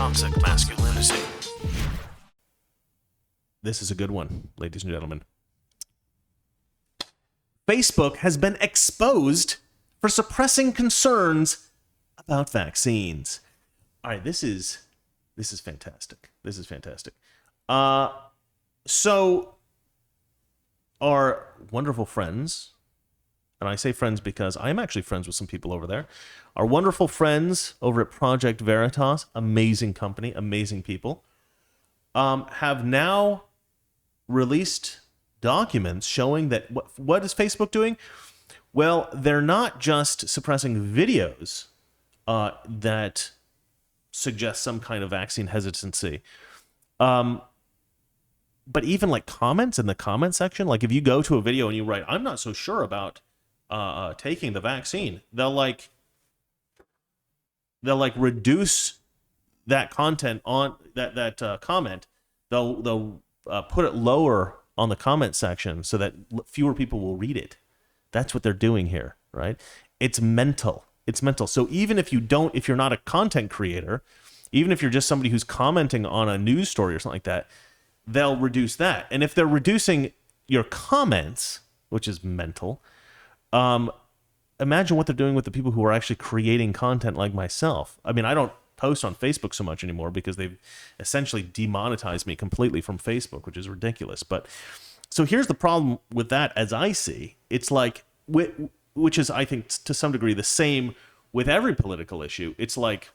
toxic masculinity. This is a good one, ladies and gentlemen. Facebook has been exposed for suppressing concerns about vaccines. All right, this is fantastic. This is fantastic. So our wonderful friends, and I say friends because I am actually friends with some people over there. Our wonderful friends over at Project Veritas, amazing company, amazing people, have now released documents showing that what is Facebook doing? Well, they're not just suppressing videos that suggest some kind of vaccine hesitancy, but even like comments in the comment section. Like if you go to a video and you write, "I'm not so sure about taking the vaccine," they'll reduce that content on that comment. They'll put it lower on the comment section so that fewer people will read it. That's what they're doing here, right? It's mental. It's mental. So even if you're not a content creator, even if you're just somebody who's commenting on a news story or something like that, they'll reduce that. And if they're reducing your comments, which is mental, imagine what they're doing with the people who are actually creating content like myself. I mean, I don't post on Facebook so much anymore because they've essentially demonetized me completely from Facebook, which is ridiculous. But so here's the problem with that as I see. It's like, which is, I think, to some degree the same with every political issue. It's like,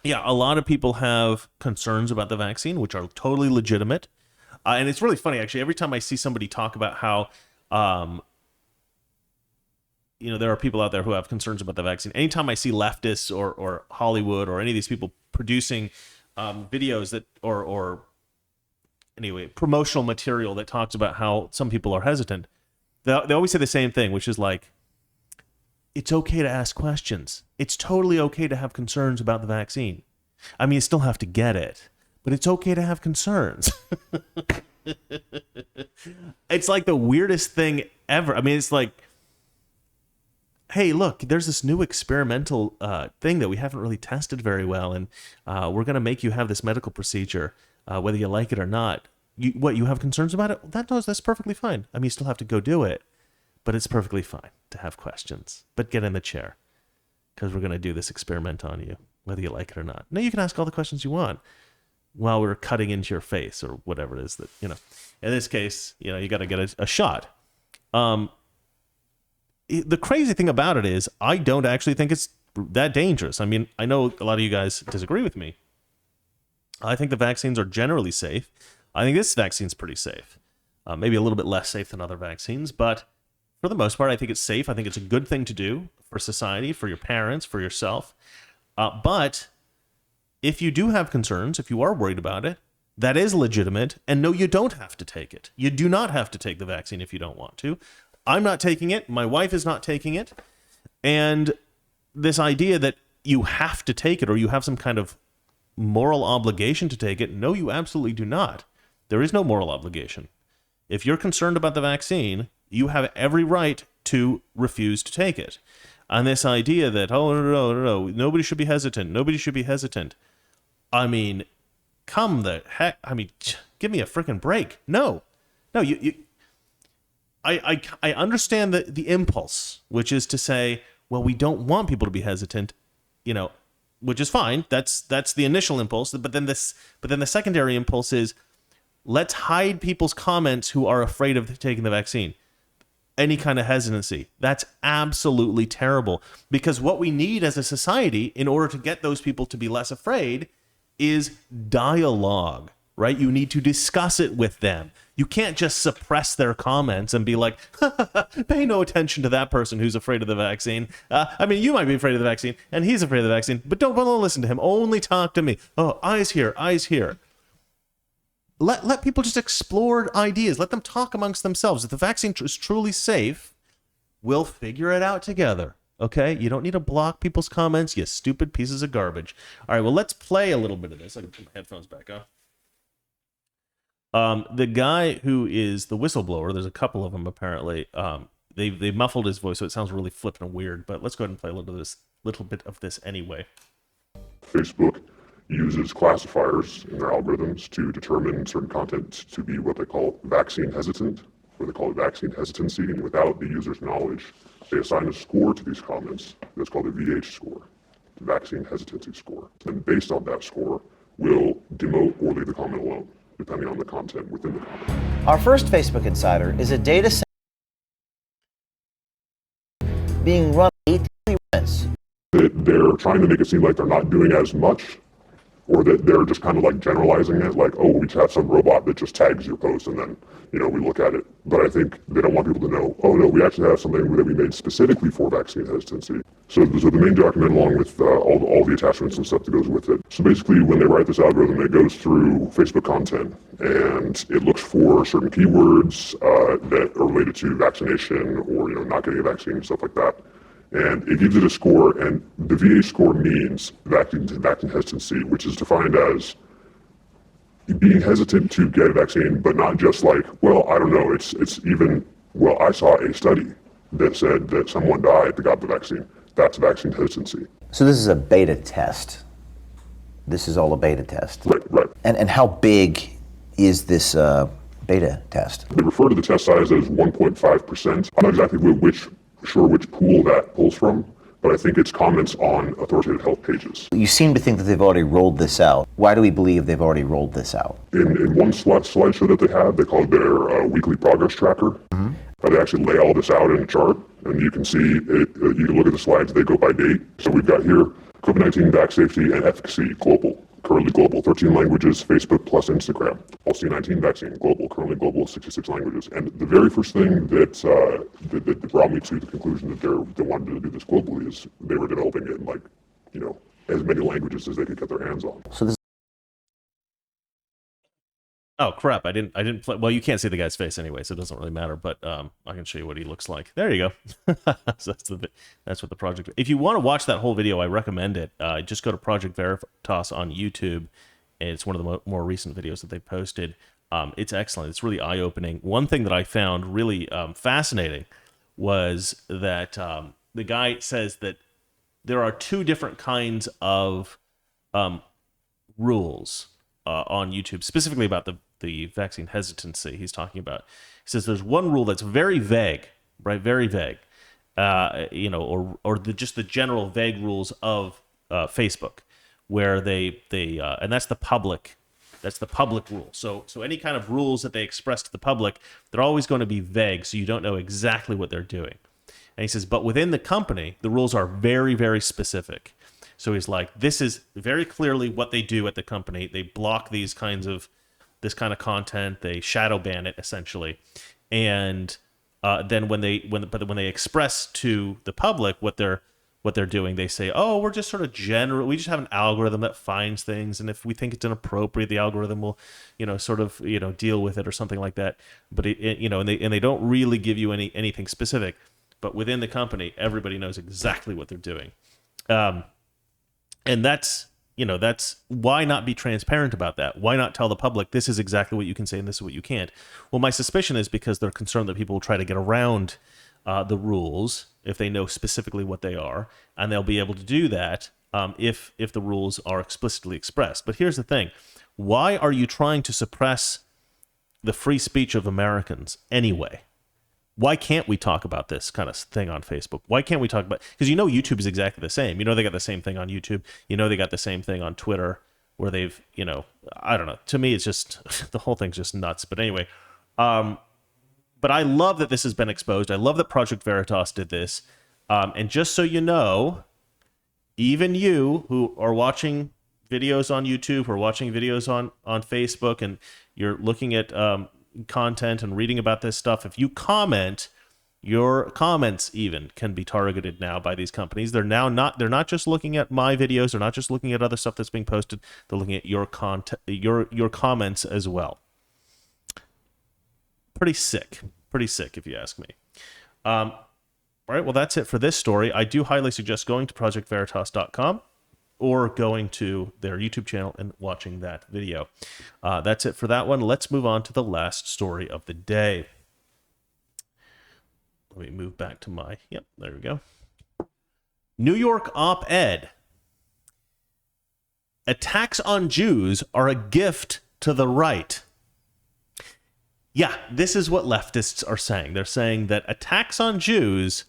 yeah, a lot of people have concerns about the vaccine, which are totally legitimate. And it's really funny, actually. Every time I see somebody talk about how, there are people out there who have concerns about the vaccine. Anytime I see leftists or Hollywood or any of these people producing videos that or anyway, promotional material that talks about how some people are hesitant, they always say the same thing, which is like, it's okay to ask questions. It's totally okay to have concerns about the vaccine. I mean, you still have to get it, but it's okay to have concerns. It's like the weirdest thing ever. I mean, it's like, hey, look, there's this new experimental thing that we haven't really tested very well, and we're going to make you have this medical procedure, whether you like it or not. You have concerns about it? That's perfectly fine. I mean, you still have to go do it, but it's perfectly fine to have questions. But get in the chair, because we're going to do this experiment on you, whether you like it or not. No, you can ask all the questions you want while we're cutting into your face or whatever it is that, in this case, you got to get a shot. The crazy thing about it is I don't actually think it's that dangerous. I mean, I know a lot of you guys disagree with me. I think the vaccines are generally safe. I think this vaccine's pretty safe. Maybe a little bit less safe than other vaccines, but for the most part, I think it's safe. I think it's a good thing to do for society, for your parents, for yourself. But if you do have concerns, if you are worried about it, that is legitimate. And no, you don't have to take it. You do not have to take the vaccine if you don't want to. I'm not taking it. My wife is not taking it. And this idea that you have to take it or you have some kind of moral obligation to take it, no, you absolutely do not. There is no moral obligation. If you're concerned about the vaccine, you have every right to refuse to take it. And this idea that, oh, no, nobody should be hesitant. Nobody should be hesitant. I mean, come the heck. I mean, give me a freaking break. No, I understand the impulse, which is to say, well, we don't want people to be hesitant, which is fine. That's the initial impulse. But then the secondary impulse is, let's hide people's comments who are afraid of taking the vaccine. Any kind of hesitancy. That's absolutely terrible. Because what we need as a society, in order to get those people to be less afraid, is dialogue, right? You need to discuss it with them. You can't just suppress their comments and be like, pay no attention to that person who's afraid of the vaccine. I mean, you might be afraid of the vaccine, and he's afraid of the vaccine, but don't listen to him. Only talk to me. Oh, eyes here, eyes here. Let people just explore ideas. Let them talk amongst themselves. If the vaccine is truly safe, we'll figure it out together. Okay? You don't need to block people's comments, you stupid pieces of garbage. All right, well, let's play a little bit of this. I can put my headphones back on. The guy who is the whistleblower, there's a couple of them apparently. They muffled his voice, so it sounds really flippant and weird. But let's go ahead and play a little bit of this anyway. Facebook uses classifiers in their algorithms to determine certain content to be what they call vaccine hesitant, or they call it vaccine hesitancy, and without the user's knowledge, they assign a score to these comments that's called a VH score, the vaccine hesitancy score. And based on that score, will demote or leave the comment alone, depending on the content within the comment. Our first Facebook Insider is a data set being run 18 events. They're trying to make it seem like they're not doing as much, or that they're just kind of like generalizing it, like, oh, we just have some robot that just tags your post and then, we look at it. But I think they don't want people to know, oh no, we actually have something that we made specifically for vaccine hesitancy. So the main document, along with all the attachments and stuff that goes with it. So basically, when they write this algorithm, it goes through Facebook content and it looks for certain keywords that are related to vaccination or, not getting a vaccine and stuff like that. And it gives it a score, and the VH score means vaccine hesitancy, which is defined as being hesitant to get a vaccine, but not just like, well, I don't know, it's even, well, I saw a study that said that someone died that got the vaccine. That's vaccine hesitancy. So this is a beta test. This is all a beta test. Right. And how big is this beta test? They refer to the test size as 1.5%. I'm not exactly sure which pool that pulls from, but I think it's comments on authoritative health pages. You seem to think that they've already rolled this out. Why do we believe they've already rolled this out? In one slideshow that they call it their weekly progress tracker. Mm-hmm. They actually lay all this out in a chart, and you can see it. You can look at the slides, they go by date. So we've got here COVID-19 vac safety and efficacy global. Currently global, 13 languages, Facebook plus Instagram. All C19 vaccine, global, 66 languages. And the very first thing that brought me to the conclusion that they wanted to do this globally is they were developing it in as many languages as they could get their hands on. So this. Oh crap! I didn't play. Well, you can't see the guy's face anyway, so it doesn't really matter. But I can show you what he looks like. There you go. So that's what the project. If you want to watch that whole video, I recommend it. Just go to Project Veritas on YouTube. It's one of the more recent videos that they posted. It's excellent. It's really eye-opening. One thing that I found really fascinating was that the guy says that there are two different kinds of rules on YouTube, specifically about the vaccine hesitancy he's talking about. He says there's one rule that's very vague, right? Very vague, or just the general vague rules of Facebook, where they and that's the public rule. So any kind of rules that they express to the public, they're always going to be vague, so you don't know exactly what they're doing. And he says, but within the company, the rules are very, very specific. So he's like, this is very clearly what they do at the company. They block this kind of content. They shadow ban it essentially, and then when they express to the public what they're doing, they say, oh, we're just sort of general. We just have an algorithm that finds things, and if we think it's inappropriate, the algorithm will, deal with it or something like that. But and they don't really give you anything specific. But within the company, everybody knows exactly what they're doing. And that's why not be transparent about that? Why not tell the public this is exactly what you can say and this is what you can't? Well, my suspicion is because they're concerned that people will try to get around the rules if they know specifically what they are, and they'll be able to do that if the rules are explicitly expressed. But here's the thing. Why are you trying to suppress the free speech of Americans anyway? Why can't we talk about this kind of thing on Facebook? Why can't we talk about... Because YouTube is exactly the same. They got the same thing on YouTube. They got the same thing on Twitter, where they've, I don't know. To me, it's just... the whole thing's just nuts. But anyway, but I love that this has been exposed. I love that Project Veritas did this. And just so you know, even you who are watching videos on YouTube or watching videos on Facebook, and you're looking at... content and reading about this stuff, if you comment, your comments even can be targeted now by these companies. They're not just looking at my videos, they're not just looking at other stuff that's being posted, they're looking at your content, your comments as well. Pretty sick if you ask me. All right, well, that's it for this story. I do highly suggest going to projectveritas.com or going to their YouTube channel and watching that video. That's it for that one. Let's move on to the last story of the day. Let me move back to yep, there we go. New York op-ed. attacks on Jews are a gift to the right. Yeah, this is what leftists are saying. They're saying that attacks on Jews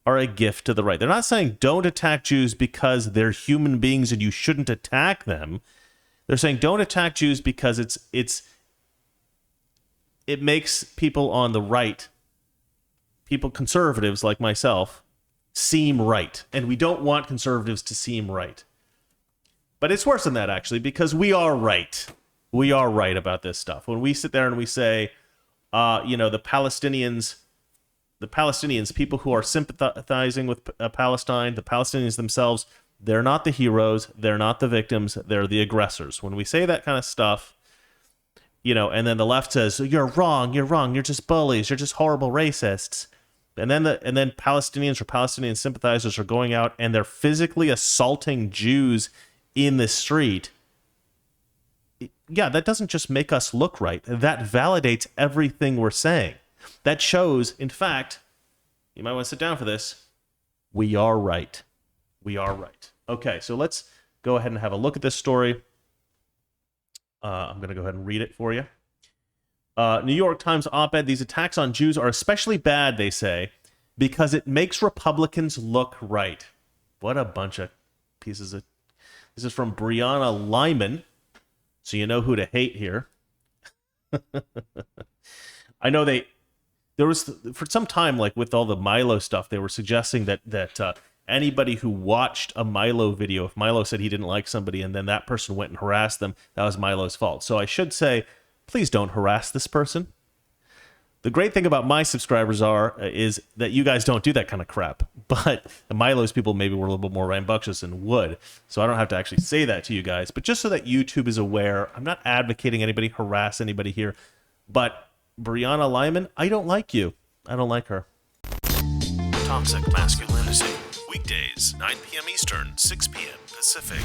are a gift to the right. They're not saying don't attack Jews because they're human beings and you shouldn't attack them. They're saying don't attack Jews because it makes people on the right, people conservatives like myself, seem right. And we don't want conservatives to seem right. But it's worse than that, actually, because we are right. We are right about this stuff. When we sit there and we say, the Palestinians, people who are sympathizing with Palestine, the Palestinians themselves, they're not the heroes, they're not the victims, they're the aggressors. When we say that kind of stuff, and then the left says, you're wrong, you're just bullies, you're just horrible racists. And then Palestinians or Palestinian sympathizers are going out and they're physically assaulting Jews in the street. Yeah, that doesn't just make us look right. That validates everything we're saying. That shows, in fact, you might want to sit down for this, we are right. We are right. Okay, so let's go ahead and have a look at this story. I'm going to go ahead and read it for you. New York Times op-ed, these attacks on Jews are especially bad, they say, because it makes Republicans look right. What a bunch of pieces of... This is from Brianna Lyman, so you know who to hate here. I know there was, for some time, like with all the Milo stuff, they were suggesting that anybody who watched a Milo video, if Milo said he didn't like somebody and then that person went and harassed them, that was Milo's fault. So I should say, please don't harass this person. The great thing about my subscribers is that you guys don't do that kind of crap. But Milo's people maybe were a little bit more rambunctious and would. So I don't have to actually say that to you guys. But just so that YouTube is aware, I'm not advocating anybody harass anybody here. But Brianna Lyman, I don't like you. I don't like her. Toxic Masculinity. Weekdays, 9 p.m. Eastern, 6 p.m. Pacific.